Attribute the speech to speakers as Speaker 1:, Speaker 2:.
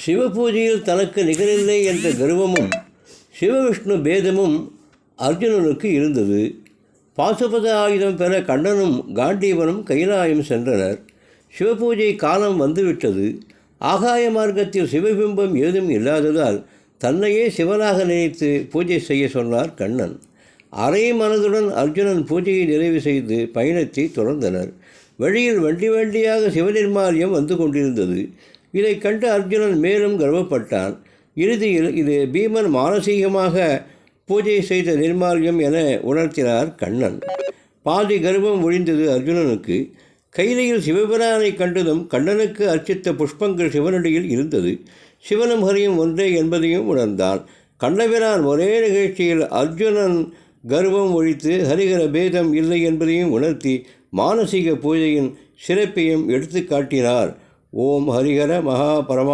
Speaker 1: சிவபூஜையில் தனக்கு நிகரில்லை என்ற கர்வமும் சிவவிஷ்ணு பேதமும் அர்ஜுனனுக்கு இருந்தது. பாசுபத ஆயுதம் பெற கண்ணனும் காண்டீவனும் கைலாயம் சென்றனர். சிவபூஜை காலம் வந்துவிட்டது. ஆகாய மார்க்கத்தில் சிவபிம்பம் ஏதும் இல்லாததால் தன்னையே சிவனாக நினைத்து பூஜை செய்ய சொன்னார் கண்ணன். அரை மனதுடன் அர்ஜுனன் பூஜையை நிறைவு செய்து பயணத்தை தொடர்ந்தனர். வழியில் வண்டி வண்டியாக சிவநிர்மால்யம் வந்து கொண்டிருந்தது. இதை கண்டு அர்ஜுனன் மேலும் கர்வப்பட்டான். இறுதியில் இது பீமன் மானசீகமாக பூஜை செய்த நிர்மால்யம் என உணர்த்தினார் கண்ணன். பாதி கர்வம் ஒழிந்தது அர்ஜுனனுக்கு. கைலையில் சிவபிரானை கண்டதும் கண்ணனுக்கு அர்ச்சித்த புஷ்பங்கள் சிவனடியில் இருந்தது. சிவனும் ஹரியும் ஒன்றே என்பதையும் உணர்ந்தான். கண்ணபிரான் ஒரே நிகழ்ச்சியில் அர்ஜுனன் கர்வம் ஒழித்து ஹரிகர பேதம் இல்லை என்பதையும் உணர்த்தி மானசீக பூஜையின் சிறப்பையும் எடுத்து காட்டினார். ஓம் ஹரிஹர மகா பரமா